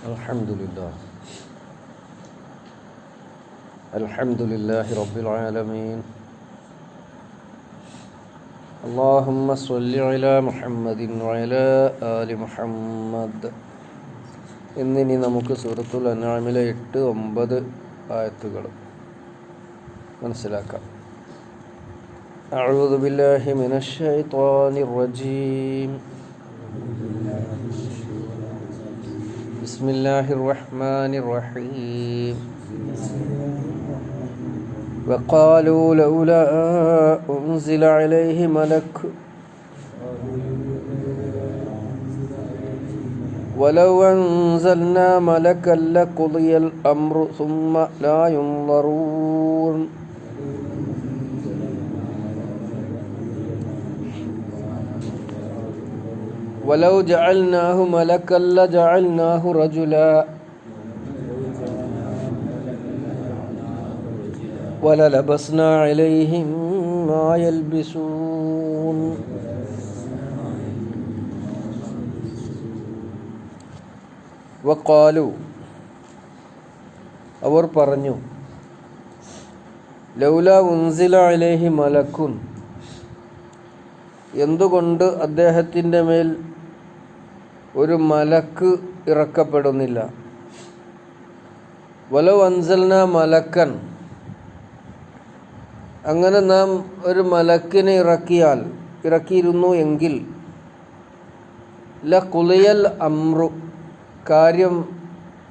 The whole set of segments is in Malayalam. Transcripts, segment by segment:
Alhamdulillahi Rabbil Alameen. Allahumma salli ala Muhammadin wa ala ali Muhammad. ഇന്നിനി നമുക്ക് സൂറത്തുൽ അൻആമിലെ 8-9 ആയത്തുകൾ മനസ്സിലാക്കാം. അഊദു ബില്ലാഹി മിനശ് ശൈത്വാനിർ റജീം. ബിസ്മില്ലാഹിർ റഹ്മാനിർ റഹീം. وقالوا لولا أنزل عليه ملك ولو أنزلنا ملكا لقضي الأمر ثم لا ينظرون ولو جعلناه ملكا لجعلناه رجلا وللبسنا عليهم ما يلبسون വഖാലു അവർ പറഞ്ഞു ലൗലാ ഉൻസില അലൈഹി മലക്കുൻ എന്തുകൊണ്ട് അദ്ദേഹത്തിൻ്റെ മേൽ ഒരു മലക്ക് ഇറക്കപ്പെടുന്നില്ല. വലൗ അൻസൽന മലക്കൻ അങ്ങനെ നാം ഒരു മലക്കിനെ ഇറക്കിയിരുന്നു എങ്കിൽ ലഖുളിയൽ അംറു കാര്യം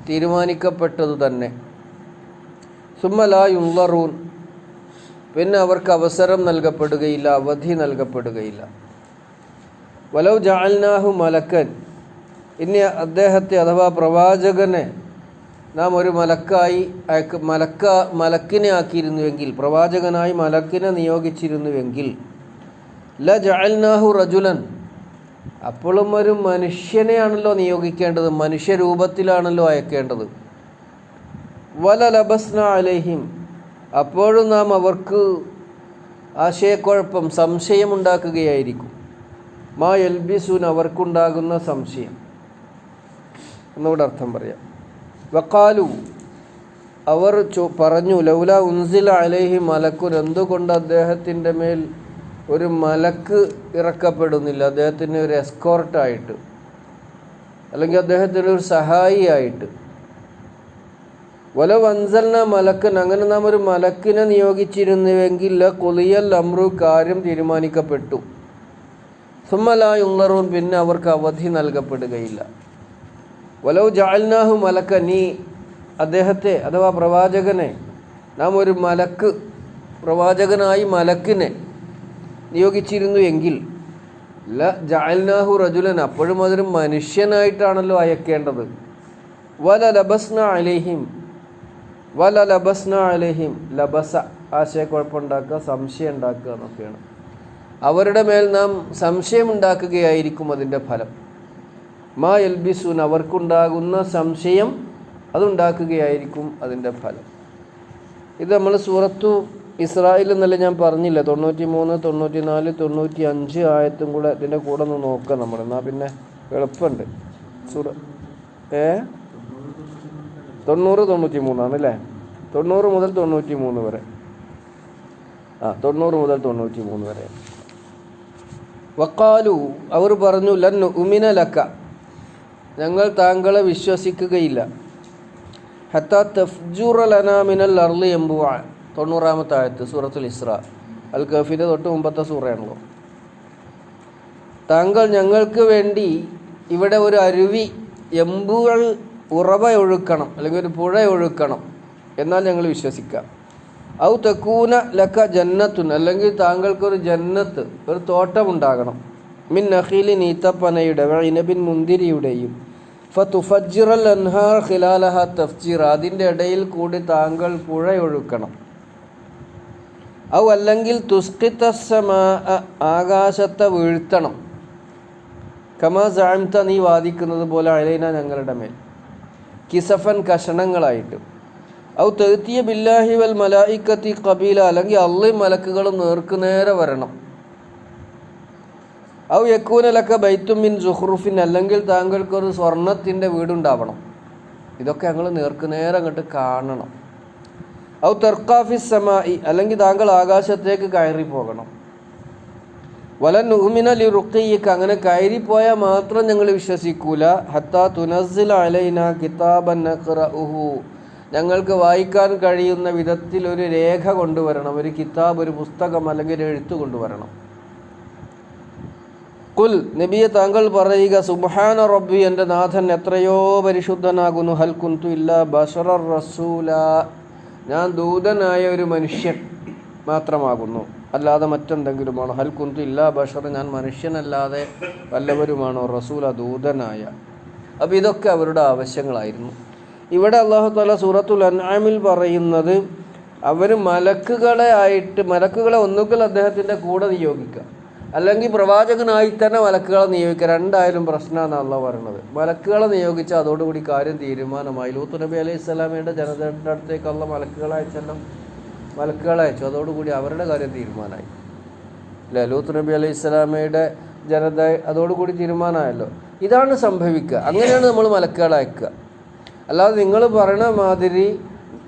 തീരുമാനിക്കപ്പെട്ടതു തന്നെ. സുമ്മ ലാ യുൻളറൂൻ പിന്നെ അവർക്ക് അവസരം നൽകപ്പെടുകയില്ല, അവധി നൽകപ്പെടുകയില്ല. വലൗ ജഅൽനാഹു മലക്കൻ ഇനി അദ്ദേഹത്തെ അഥവാ പ്രവാചകനെ നാം ഒരു മലക്കിനെ ആക്കിയിരുന്നുവെങ്കിൽ, പ്രവാചകനായി മലക്കിനെ നിയോഗിച്ചിരുന്നുവെങ്കിൽ ല ജഅൽനാഹു റജുലൻ അപ്പോഴും ഒരു മനുഷ്യനെയാണല്ലോ നിയോഗിക്കേണ്ടത്, മനുഷ്യരൂപത്തിലാണല്ലോ അയക്കേണ്ടത്. വല ലബസ്ന അലൈഹിം അപ്പോഴും നാം അവർക്ക് ആശയക്കുഴപ്പം, സംശയമുണ്ടാക്കുകയായിരിക്കും. മാ യൽബിസൂൻ അവർക്കുണ്ടാകുന്ന സംശയം എന്നോട് അർത്ഥം പറയാം. വഖാലു അവർ പറഞ്ഞു ലൗല ഉൻസില അലൈഹി മലക്കുൻ എന്തുകൊണ്ട് അദ്ദേഹത്തിൻ്റെ മേൽ ഒരു മലക്ക് ഇറക്കപ്പെടുന്നില്ല, അദ്ദേഹത്തിന് ഒരു എസ്കോർട്ടായിട്ട് അല്ലെങ്കിൽ അദ്ദേഹത്തിന് ഒരു സഹായിയായിട്ട്. വലൗ അൻസൽന മലക്കൻ അങ്ങനെ നാം ഒരു മലക്കിനെ നിയോഗിച്ചിരുന്നുവെങ്കിൽ ഖുളിയൽ അംറു കാര്യം തീരുമാനിക്കപ്പെട്ടു. സുമ്മ ലാ യുൻളറൂൻ പിന്നെ അവർക്ക് അവധി നൽകപ്പെടുകയില്ല. വലൗ ജഅൽനാഹു മലക്കൻ നീ അദ്ദേഹത്തെ അഥവാ പ്രവാചകനെ നാം ഒരു പ്രവാചകനായി മലക്കിനെ നിയോഗിച്ചിരുന്നു എങ്കിൽ ല ജഅൽനാഹു റജുലൻ അപ്പോഴും അതൊരു മനുഷ്യനായിട്ടാണല്ലോ അയക്കേണ്ടത്. വല ലബസ്ന അലൈഹിം ലബസ ആശയക്കുഴപ്പമുണ്ടാക്കുക, സംശയം ഉണ്ടാക്കുക എന്നൊക്കെയാണ്. അവരുടെ മേൽ നാം സംശയമുണ്ടാക്കുകയായിരിക്കും അതിൻ്റെ ഫലം. മാ യൽബിസൂൻ അവർക്കുണ്ടാകുന്ന സംശയം അതുണ്ടാക്കുകയായിരിക്കും അതിൻ്റെ ഫലം. ഇത് നമ്മൾ സൂറത്തു ഇസ്രായിൽ എന്നല്ല ഞാൻ പറഞ്ഞില്ല, 93, 94, 95 ആയത്തും കൂടെ ഇതിൻ്റെ കൂടെ ഒന്ന് നോക്കാം നമ്മൾ. എന്നാൽ പിന്നെ എളുപ്പമുണ്ട്. 90, 93 ആണല്ലേ, 90 മുതൽ 93 വരെ. 90 മുതൽ 93 വരെ. വഖാലു അവർ പറഞ്ഞു ലൻ നുഅ്മിന ലക ഞങ്ങൾ താങ്കളെ വിശ്വസിക്കുകയില്ല. ഹത്താ തഫ്ജുറ ലനാ മിനൽ അർളി യംബുഅ 90-ാമത്തെ ആയത്ത് സൂറത്തുൽ ഇസ്രാ. അൽ കഹ്ഫിന്റെ തൊട്ട് മുമ്പത്തെ സൂറയാണല്ലോ. താങ്കൾ ഞങ്ങൾക്ക് വേണ്ടി ഇവിടെ ഒരു അരുവി എമ്പുകൾ ഉറവയൊഴുക്കണം അല്ലെങ്കിൽ ഒരു പുഴ ഒഴുക്കണം, എന്നാൽ ഞങ്ങൾ വിശ്വസിക്കാം. ഔ തകൂന ലക ജന്നത്തുൻ അല്ലെങ്കിൽ താങ്കൾക്കൊരു ജന്നത്ത്, ഒരു തോട്ടമുണ്ടാകണം. മിൻ നഖീലിൻ ഈത്തപ്പനയുടെ വഇനബിൻ മുന്തിരിയുടെയും ഫതുഫജ്ജിറൽ അൻഹാർ ഖിലാലഹ തഫ്ജീറ അതിൻ്റെ ഇടയിൽ കൂടി താങ്കൾ പുഴയൊഴുക്കണം. ഔ അല്ലെങ്കിൽ തുസ്ഖിത സമാ ആകാശത്തെ വീഴ്ത്തണം. കമാ സഅംത നീ വാദിക്കുന്നത് പോലെ അലൈന ഞങ്ങളുടെ മേൽ കിസഫൻ കഷണങ്ങളായിട്ട്. ഔ തഅ്തിയ ബില്ലാഹി വൽ മലായികത്തി ഖബീല അല്ലെങ്കിൽ അള്ളയും മലക്കുകളും നേർക്കുനേരെ വരണം. ഔ യക്കൂന ലക ബൈത്തും മിൻ സുഖ്റുഫിൻ അല്ലെങ്കിൽ താങ്കൾക്കൊരു സ്വർണത്തിൻ്റെ വീടുണ്ടാവണം. ഇതൊക്കെ ഞങ്ങൾ നേർക്കുനേരെ അങ്ങോട്ട് കാണണം. ഔ തർക്കാഫിസ് സമായി, അല്ലെങ്കിൽ താങ്കൾ ആകാശത്തേക്ക് കയറി പോകണം. വലൻ നുഅ്മിന ലിറുഖിയ്യിക, അങ്ങനെ കയറിപ്പോയാൽ മാത്രം ഞങ്ങൾ വിശ്വസിക്കൂല. ഹത്താ തുനസ്സില അലൈനാ കിതാബൻ നഖ്റഉഹു, ഞങ്ങൾക്ക് വായിക്കാൻ കഴിയുന്ന വിധത്തിൽ ഒരു രേഖ കൊണ്ടുവരണം, ഒരു കിതാബ്, ഒരു പുസ്തകം അല്ലെങ്കിൽ ഒരു എഴുത്ത് കൊണ്ടുവരണം. ഖുൽ, നബിയെ താങ്കൾ പറയുക, സുബ്ഹാന റബ്ബി, എൻ്റെ നാഥൻ എത്രയോ പരിശുദ്ധനാകുന്നു. ഹൽ കുന്തു ഇല്ലാ ബശറർ റസൂല, ഞാൻ ദൂതനായ ഒരു മനുഷ്യൻ മാത്രമാകുന്നു, അല്ലാതെ മറ്റെന്തെങ്കിലുമാണോ? ഹൽ കുന്തു ഇല്ലാ ബഷർ, ഞാൻ മനുഷ്യനല്ലാതെ വല്ലവരുമാണോ? റസൂല, ദൂതനായ. അപ്പോൾ ഇതൊക്കെ അവരുടെ ആവശ്യങ്ങളായിരുന്നു. ഇവിടെ അല്ലാഹു തആല സൂറത്തുൽ അൻആമിൽ പറയുന്നത് അവർ മലക്കുകളെ ഒന്നുകിൽ അദ്ദേഹത്തിൻ്റെ കൂടെ നിയോഗിക്കുക, അല്ലെങ്കിൽ പ്രവാചകനായി തന്നെ മലക്കുകളെ നിയോഗിക്കുക. രണ്ടായാലും പ്രശ്നമാണ് അള്ളാഹ് പറയുന്നത്. മലക്കുകളെ നിയോഗിച്ചാൽ അതോടുകൂടി കാര്യം തീരുമാനമായി. ലൂത്ത് നബി അലൈഹി സ്വലാമയുടെ ജനതയുടെ അടുത്തേക്ക് അള്ളാഹ് മലക്കുകളെ അയച്ചു. അതോടുകൂടി അവരുടെ കാര്യം തീരുമാനമായി. അല്ലേ? ലൂത്ത് നബി അലൈഹി സ്വലാമയുടെ ജനത അതോടുകൂടി തീരുമാനമായല്ലോ. ഇതാണ് സംഭവിക്കുക. അങ്ങനെയാണ് നമ്മൾ മലക്കുകളെ അയക്കുക. അല്ലാതെ നിങ്ങൾ പറയണ മാതിരി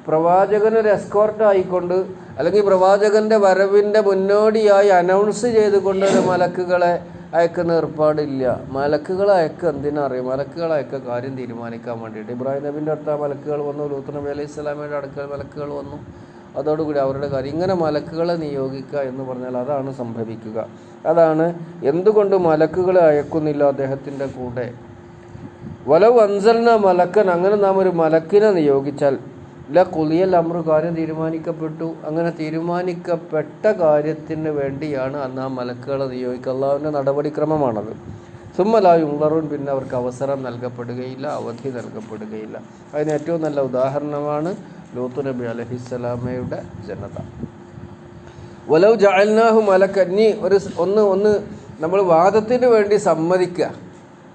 പ്രവാചകനൊരു എസ്കോർട്ട് ആയിക്കൊണ്ട്, അല്ലെങ്കിൽ പ്രവാചകൻ്റെ വരവിൻ്റെ മുന്നോടിയായി അനൗൺസ് ചെയ്തുകൊണ്ട് ഒരു മലക്കുകളെ അയക്കുന്ന ഏർപ്പാടില്ല. മലക്കുകളെ അയക്കുക എന്തിനറിയാം? മലക്കുകളെ അയക്കുക കാര്യം തീരുമാനിക്കാൻ വേണ്ടിയിട്ട്. ഇബ്രാഹിം നബിൻ്റെ അടുത്ത് ആ മലക്കുകൾ വന്നു, ലൂത്ത് നബി അലൈഹി സ്വലാമയുടെ അടുക്കൽ മലക്കുകൾ വന്നു. അതോടുകൂടി അവരുടെ കാര്യം. ഇങ്ങനെ മലക്കുകളെ നിയോഗിക്കുക എന്ന് പറഞ്ഞാൽ അതാണ് സംഭവിക്കുക. അതാണ് എന്തുകൊണ്ട് മലക്കുകളെ അയക്കുന്നില്ല അദ്ദേഹത്തിൻ്റെ കൂടെ. വലവ് അൻസൽന മലക്കൻ, അങ്ങനെ നാം ഒരു മലക്കിനെ നിയോഗിച്ചാൽ ഖുളിയൽ അമ്രു, കാര്യം തീരുമാനിക്കപ്പെട്ടു. അങ്ങനെ തീരുമാനിക്കപ്പെട്ട കാര്യത്തിന് വേണ്ടിയാണ് അന്ന് ആ മലക്കുകളെ നിയോഗിക്കുക. അള്ളാഹുവിൻ്റെ നടപടിക്രമമാണത്. സുമ്മലാ യുൻളറൂൻ, പിന്നെ അവർക്ക് അവസരം നൽകപ്പെടുകയില്ല, അവധി നൽകപ്പെടുകയില്ല. അതിന് ഏറ്റവും നല്ല ഉദാഹരണമാണ് ലൂത്ത് നബി അലൈഹിസ്സലാമയുടെ ജനത. വലൗ ജഅൽനാഹു മലക്കൻ, നീ ഒന്ന് നമ്മൾ വാദത്തിന് വേണ്ടി സമ്മതിക്കുക.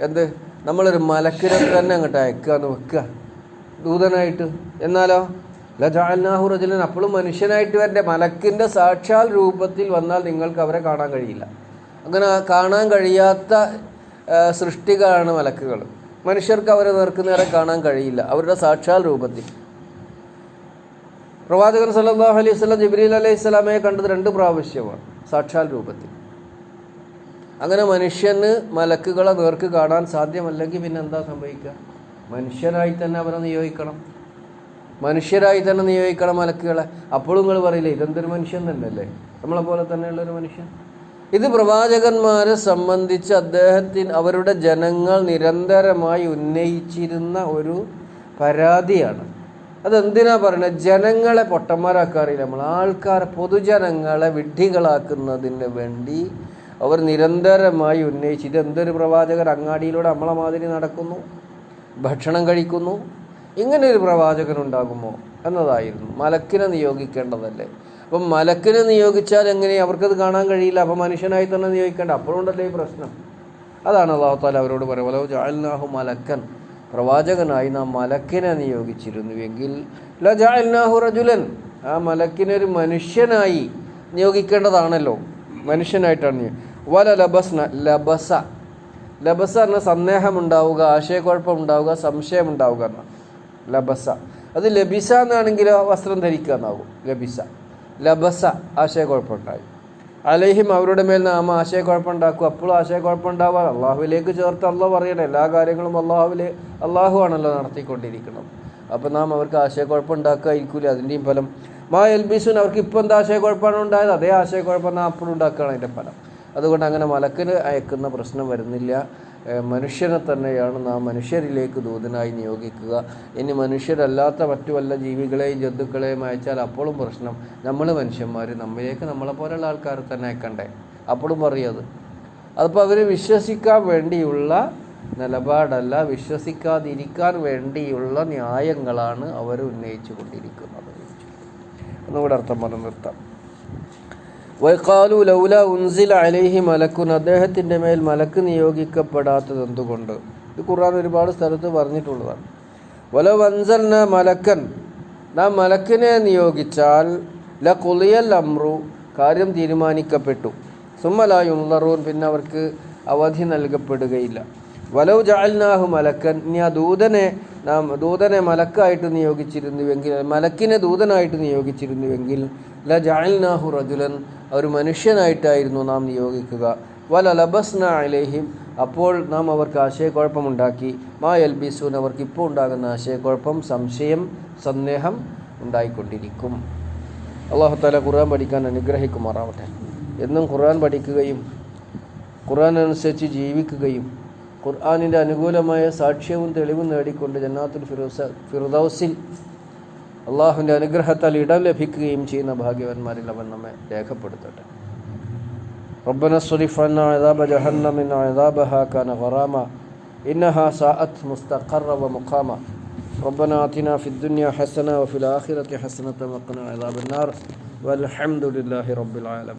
എന്ത്? നമ്മളൊരു മലക്കിനെ തന്നെ അങ്ങോട്ട് അയക്കുക എന്ന് വെക്കുക ദൂതനായിട്ട്. എന്നാലോ ലജഅൽനാഹു റജുലൻ, അപ്പോഴും മനുഷ്യനായിട്ട് വരേണ്ട. മലക്കിൻ്റെ സാക്ഷാൽ രൂപത്തിൽ വന്നാൽ നിങ്ങൾക്ക് അവരെ കാണാൻ കഴിയില്ല. അങ്ങനെ കാണാൻ കഴിയാത്ത സൃഷ്ടികളാണ് മലക്കുകൾ. മനുഷ്യർക്ക് അവരെ നേർക്കുനേരെ കാണാൻ കഴിയില്ല അവരുടെ സാക്ഷാൽ രൂപത്തിൽ. പ്രവാചകൻ സല്ലല്ലാഹു അലൈഹി വസല്ലം ജിബ്രീൽ അലൈഹി സ്വലാമയെ കണ്ടത് 2 പ്രാവശ്യമാണ് സാക്ഷാൽ രൂപത്തിൽ. അങ്ങനെ മനുഷ്യന് മലക്കുകളെ നേർക്ക് കാണാൻ സാധ്യമല്ലെങ്കിൽ പിന്നെ എന്താ സംഭവിക്കുക? മനുഷ്യരായി തന്നെ അവരെ നിയോഗിക്കണം, മലക്കുകളെ. അപ്പോഴും നിങ്ങൾ പറയില്ലേ ഇതെന്തൊരു മനുഷ്യൻ തന്നെയല്ലേ, നമ്മളെ പോലെ തന്നെയുള്ളൊരു മനുഷ്യൻ. ഇത് പ്രവാചകന്മാരെ സംബന്ധിച്ച് അവരുടെ ജനങ്ങൾ നിരന്തരമായി ഉന്നയിച്ചിരുന്ന ഒരു പരാതിയാണ്. അതെന്തിനാ പറയുന്നത്? ജനങ്ങളെ പൊട്ടന്മാരാക്കാറില്ല നമ്മൾ, പൊതുജനങ്ങളെ വിഡ്ഢികളാക്കുന്നതിന് വേണ്ടി അവർ നിരന്തരമായി ഉന്നയിച്ച്. ഇതെന്തൊരു പ്രവാചകർ അങ്ങാടിയിലൂടെ നമ്മളെ മാതിരി നടക്കുന്നു, ഭക്ഷണം കഴിക്കുന്നു, ഇങ്ങനെയൊരു പ്രവാചകൻ ഉണ്ടാകുമോ എന്നതായിരുന്നു. മലക്കിനെ നിയോഗിക്കേണ്ടതല്ലേ? അപ്പം മലക്കിനെ നിയോഗിച്ചാൽ എങ്ങനെ? അവർക്കത് കാണാൻ കഴിയില്ല. അപ്പം മനുഷ്യനായി തന്നെ നിയോഗിക്കേണ്ട. അപ്പോഴുണ്ടല്ലേ ഈ പ്രശ്നം. അതാണ് അല്ലാഹു തആല അവരോട് പറയുക, വലൗ ജഅൽനാഹു മലക്കൻ, പ്രവാചകനായി നാം മലക്കിനെ നിയോഗിച്ചിരുന്നുവെങ്കിൽ ലജഅൽനാഹു റജുലൻ, ആ മലക്കിനെ ഒരു മനുഷ്യനായി നിയോഗിക്കേണ്ടതാണല്ലോ, മനുഷ്യനായിട്ടാണ്. വല ലബസ്ന, ലബസ എന്ന സന്ദേഹമുണ്ടാവുക, ആശയക്കുഴപ്പമുണ്ടാവുക, സംശയമുണ്ടാവുക എന്ന ലബസ. അത് ലബിസ എന്നാണെങ്കിലോ വസ്ത്രം ധരിക്കുക എന്നാകും. ലബസ ആശയക്കുഴപ്പമുണ്ടായി. അലൈഹിം, അവരുടെ മേൽ നാം ആശയക്കുഴപ്പമുണ്ടാക്കും. അപ്പോഴും ആശയക്കുഴപ്പമുണ്ടാവുക അള്ളാഹുവിലേക്ക് ചേർത്ത് അള്ളാഹ് പറയണം. എല്ലാ കാര്യങ്ങളും അള്ളാഹു ആണല്ലോ നടത്തിക്കൊണ്ടിരിക്കുന്നത്. അപ്പം നാം അവർക്ക് ആശയക്കുഴപ്പമുണ്ടാക്കുകയായിരിക്കില്ല. അതിൻ്റെയും ഫലം മാ എൽബിസുൻ, അവർക്ക് ഇപ്പോൾ എന്താ ആശയക്കുഴപ്പമാണ് ഉണ്ടായത്, അതേ ആശയക്കുഴപ്പം നാം അപ്പോഴും ഉണ്ടാക്കുകയാണ് അതിൻ്റെ ഫലം. അതുകൊണ്ട് അങ്ങനെ മലക്കിന് അയക്കുന്ന പ്രശ്നം വരുന്നില്ല. മനുഷ്യനെ തന്നെയാണ് നാം മനുഷ്യരിലേക്ക് ദൂതനായി നിയോഗിക്കുക. ഇനി മനുഷ്യരല്ലാത്ത മറ്റു വല്ല ജീവികളെയും ജന്തുക്കളെയും അയച്ചാൽ അപ്പോഴും പ്രശ്നം. നമ്മൾ മനുഷ്യന്മാർ നമ്മിലേക്ക് നമ്മളെപ്പോലെയുള്ള ആൾക്കാരെ തന്നെ അയക്കണ്ടേ? അപ്പോഴും പറയത്. അതിപ്പോൾ അവർ വിശ്വസിക്കാൻ വേണ്ടിയുള്ള നിലപാടല്ല, വിശ്വസിക്കാതിരിക്കാൻ വേണ്ടിയുള്ള ന്യായങ്ങളാണ് അവർ ഉന്നയിച്ചു കൊണ്ടിരിക്കുന്നത്. ഒന്നുകൂടെ അർത്ഥം പറഞ്ഞു നിർത്താം. വഖാലു ലൗല ഉൻസില അലൈഹി മലക്കുൻ, അദ്ദേഹത്തിൻ്റെ മേൽ മലക്ക് നിയോഗിക്കപ്പെടാത്തത് എന്തുകൊണ്ട്? ഇത് ഖുർആൻ ഒരുപാട് സ്ഥലത്ത് പറഞ്ഞിട്ടുള്ളതാണ്. വലൗ അൻസൽന മലക്കൻ, നാം മലക്കിനെ നിയോഗിച്ചാൽ ലഖുളിയൽ അംറു, കാര്യം തീരുമാനിക്കപ്പെട്ടു. സുമ്മ ലാ യുൻളറൂൻ, പിന്നെ അവർക്ക് അവധി നൽകപ്പെടുകയില്ല. വലൗ ജഅൽനാഹു മലക്കൻ, ഇനി ആ ദൂതനെ മലക്കായിട്ട് നിയോഗിച്ചിരുന്നുവെങ്കിൽ, മലക്കിനെ ദൂതനായിട്ട് നിയോഗിച്ചിരുന്നുവെങ്കിൽ ല ജഅൽനാഹു റജുലൻ, ഒരു മനുഷ്യനായിട്ടായിരുന്നു നാം നിയോഗിക്കുക. വല ലബസ്ന അലൈഹിം, അപ്പോൾ നാം അവർക്ക് ആശയക്കുഴപ്പമുണ്ടാക്കി. മാ യൽബിസൂൻ, അവർക്ക് ഇപ്പോൾ ഉണ്ടാകുന്ന ആശയക്കുഴപ്പം, സംശയം, സന്ദേഹം ഉണ്ടായിക്കൊണ്ടിരിക്കും. അല്ലാഹു തആല ഖുർആൻ പഠിക്കാൻ അനുഗ്രഹിക്കുമാറാവട്ടെ. എന്നും ഖുർആൻ പഠിക്കുകയും ഖുർആൻ അനുസരിച്ച് ജീവിക്കുകയും ഖുർആനിൻ്റെ അനുകൂലമായ സാക്ഷ്യവും തെളിവും നേടിക്കൊണ്ട് ജന്നാത്തുൽ ഫിർദൗസിൽ അള്ളാഹുവിൻ്റെ അനുഗ്രഹത്താൽ ഇടം ലഭിക്കുകയും ചെയ്യുന്ന ഭാഗ്യവാന്മാരിൽ അവൻ നമ്മെ രേഖപ്പെടുത്തട്ടെ. റബ്ബനാ സ്വരിഫ് അന്നാ അദാബ ജഹന്നം ഇന്ന അദാബഹാ കാന ഗറാമ ഇന്നഹാ സാഅത് മുസ്തഖറ വ മുഖാമ. റബ്ബനാ ആതിനാ ഫിദ് ദുനിയ ഹസന വഫിൽ ആഖിറതി ഹസനത വഖിനാ അദാബന്നാർ വൽഹംദുലില്ലാഹി റബ്ബിൽ ആലമീൻ.